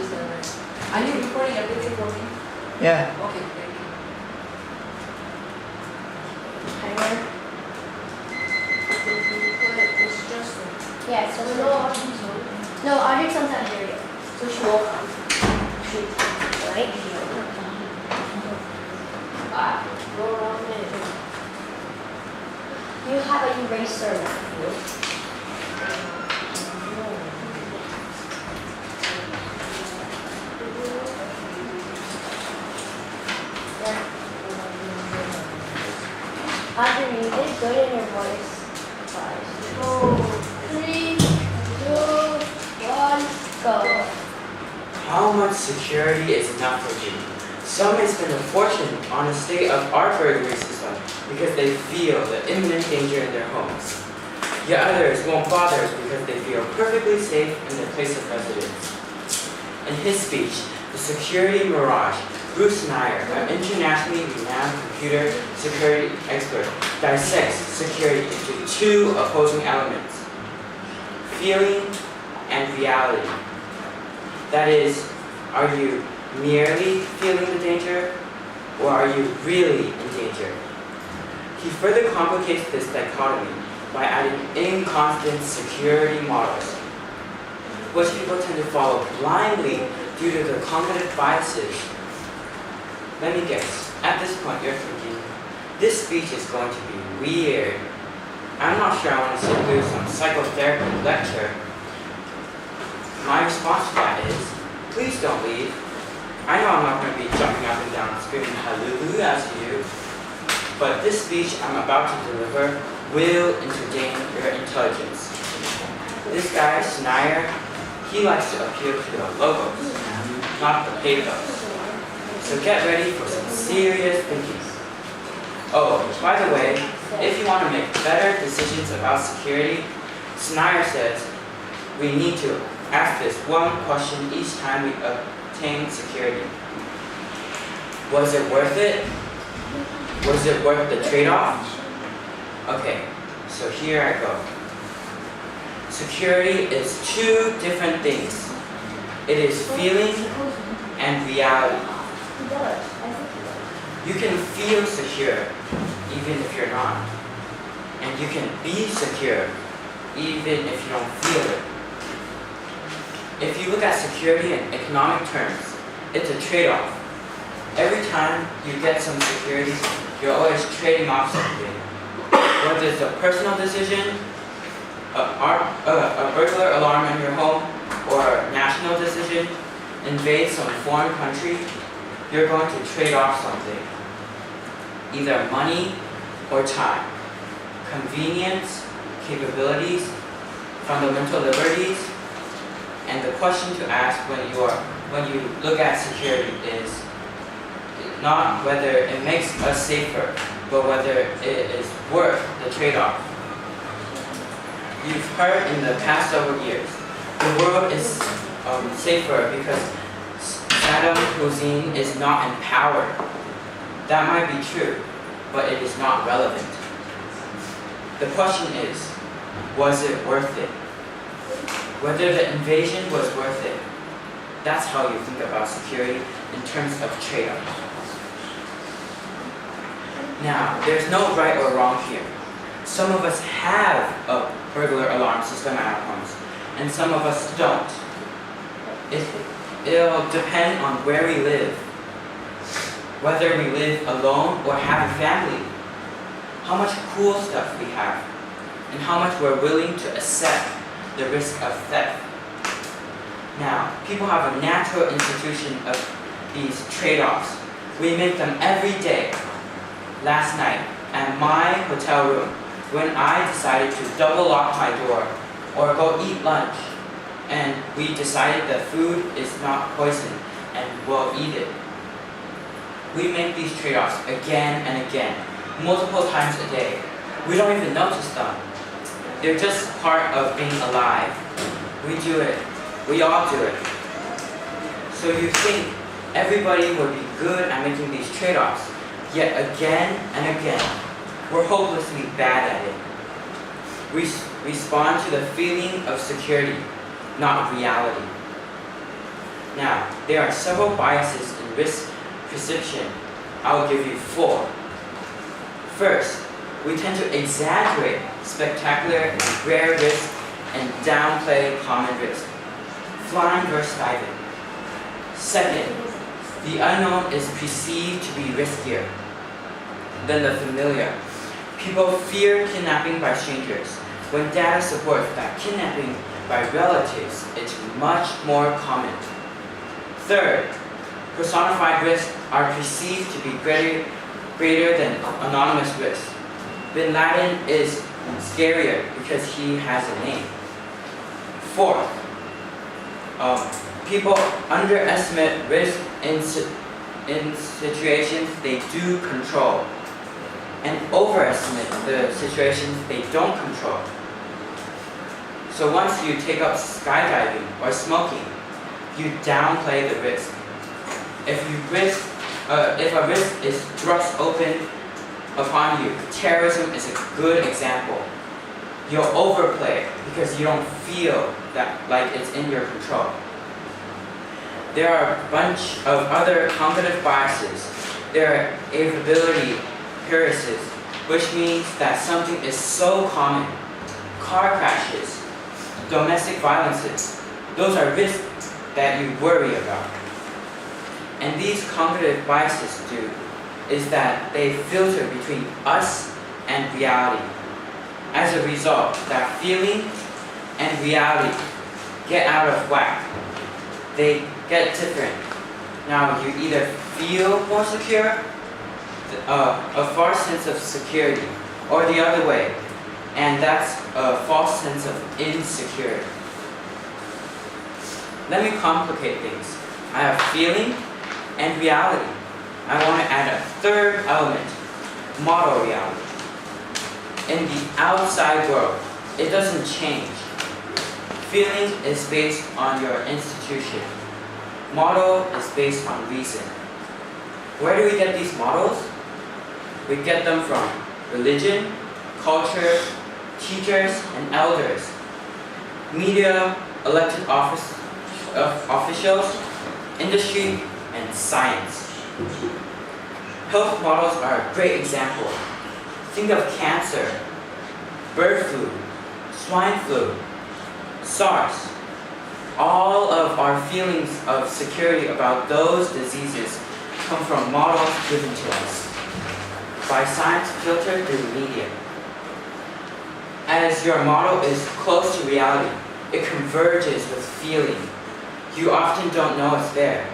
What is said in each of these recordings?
Are you recording everything for me? Yeah. Okay, thank you. Timer. It's just Yeah, so no, Audrey comes out here yet. So she won't come. Right? roll around it. You have an eraser. Audrey, you did good in your voice. 3, 2, 1, go. How much security is enough for you? Some may spend a fortune on a state-of-art burglary system because they feel the imminent danger in their homes. Yet others won't bother because they feel perfectly safe in their place of residence. In his speech, The Security Mirage, Bruce Nair, an internationally renowned computer security expert, dissects security into two opposing elements: feeling and reality. That is, are you merely feeling the danger, or are you really in danger? He further complicates this dichotomy by adding inconstant security models, which people tend to follow blindly due to their cognitive biases. Let me guess, at this point you're thinking, this speech is going to be weird. I'm not sure I want to sit through some psychotherapy lecture. My response to that is, please don't leave. I know I'm not going to be jumping up and down screaming hallelujah to you, but this speech I'm about to deliver will entertain your intelligence. This guy, Schneier, he likes to appeal to the logos, not the pathos. So get ready for some serious thinking. Oh, by the way, if you want to make better decisions about security, Schneier says we need to ask this one question each time we obtain security. Was it worth it? Was it worth the trade-off? Okay, so here I go. Security is two different things. It is feeling and reality. You can feel secure even if you're not. And you can be secure even if you don't feel it. If you look at security in economic terms, it's a trade-off. Every time you get some security, you're always trading off something. Whether it's a personal decision, a burglar alarm in your home, or a national decision, invade some foreign country, you're going to trade off something. Either money or time. Convenience, capabilities, fundamental liberties. And the question to ask when you look at security is not whether it makes us safer, but whether it is worth the trade-off. You've heard in the past several years, the world is safer because Saddam Hussein is not in power. That might be true, but it is not relevant. The question is, was it worth it? Whether the invasion was worth it. That's how you think about security in terms of trade-off. Now, there's no right or wrong here. Some of us have a burglar alarm system at our homes, and some of us don't. It'll depend on where we live, whether we live alone or have a family, how much cool stuff we have, and how much we're willing to accept the risk of theft. Now, people have a natural institution of these trade-offs. We make them every day. Last night, at my hotel room, when I decided to double lock my door or go eat lunch, and we decided that food is not poison and we'll eat it. We make these trade-offs again and again, multiple times a day. We don't even notice them. They're just part of being alive. We do it. We all do it. So you think everybody would be good at making these trade-offs, yet again and again, we're hopelessly bad at it. We respond to the feeling of security, not reality. Now, there are several biases in risk perception. I will give you 4. First, we tend to exaggerate spectacular and rare risk and downplay common risk. Flying versus diving. Second, the unknown is perceived to be riskier than the familiar. People fear kidnapping by strangers, when data supports that kidnapping by relatives is much more common. Third, personified risks are perceived to be greater than anonymous risks. Bin Laden is scarier because he has a name. Fourth, people underestimate risk in situations they do control and overestimate the situations they don't control. So once you take up skydiving or smoking, you downplay the risk. If a risk is thrust open upon you, terrorism is a good example. You'll overplay it because you don't feel that like it's in your control. There are a bunch of other cognitive biases. There are avoidability biases, which means that something is so common. Car crashes, domestic violences, those are risks that you worry about. And these cognitive biases do is that they filter between us and reality. As a result, that feeling and reality get out of whack. They get different. Now you either feel more secure, a false sense of security, or the other way, and that's a false sense of insecurity. Let me complicate things. I have feeling and reality. I want to add a third element, model reality. In the outside world, it doesn't change. Feeling is based on your institution. Model is based on reason. Where do we get these models? We get them from religion, culture, teachers and elders, media, elected officials, industry, and science. Health models are a great example. Think of cancer, bird flu, swine flu, SARS. All of our feelings of security about those diseases come from models given to us by science filtered through the media. As your model is close to reality, it converges with feeling. You often don't know it's there.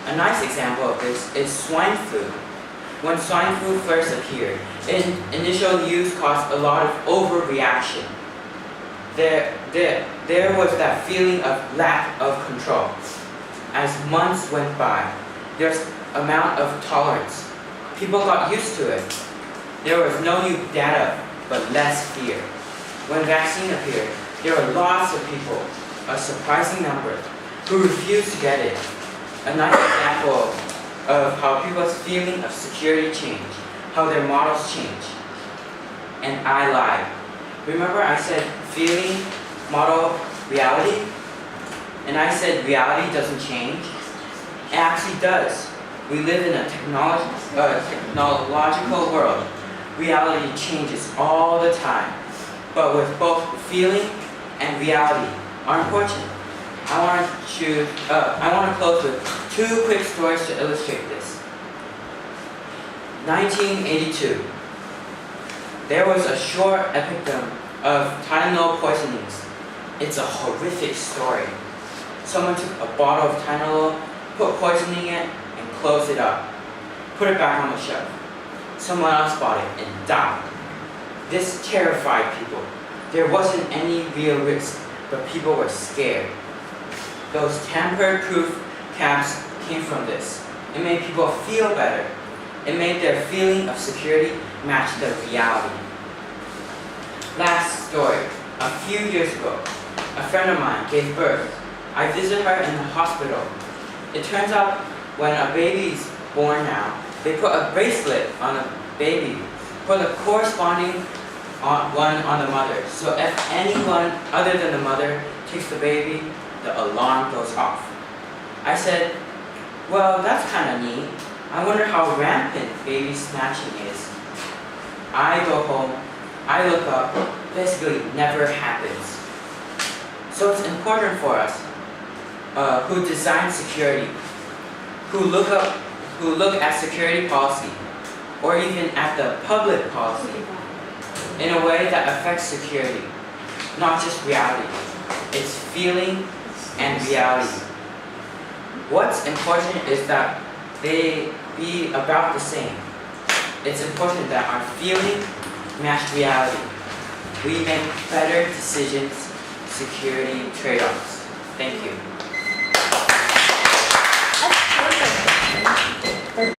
A nice example of this is swine flu. When swine flu first appeared, initial use caused a lot of overreaction. There was that feeling of lack of control. As months went by, there's amount of tolerance. People got used to it. There was no new data, but less fear. When vaccine appeared, there were lots of people, a surprising number, who refused to get it. A nice example of how people's feeling of security change, how their models change. And I lied. Remember I said feeling, model, reality? And I said reality doesn't change? It actually does. We live in a technological world. Reality changes all the time. But with both feeling and reality are important. I want to close with 2 quick stories to illustrate this. 1982. There was a short epidemic of Tylenol poisonings. It's a horrific story. Someone took a bottle of Tylenol, put poisoning in it, and closed it up. Put it back on the shelf. Someone else bought it and died. This terrified people. There wasn't any real risk, but people were scared. Those tamper-proof caps came from this. It made people feel better. It made their feeling of security match their reality. Last story. A few years ago, a friend of mine gave birth. I visited her in the hospital. It turns out when a baby is born now, they put a bracelet on the baby, put a corresponding one on the mother. So if anyone other than the mother takes the baby, the alarm goes off. I said, well, that's kind of neat. I wonder how rampant baby snatching is. I go home, I look up, basically never happens. So it's important for us, who design security, who look at security policy, or even at the public policy, in a way that affects security, not just reality. It's feeling and reality. What's important is that they be about the same. It's important that our feeling match reality. We make better decisions, security trade-offs. Thank you.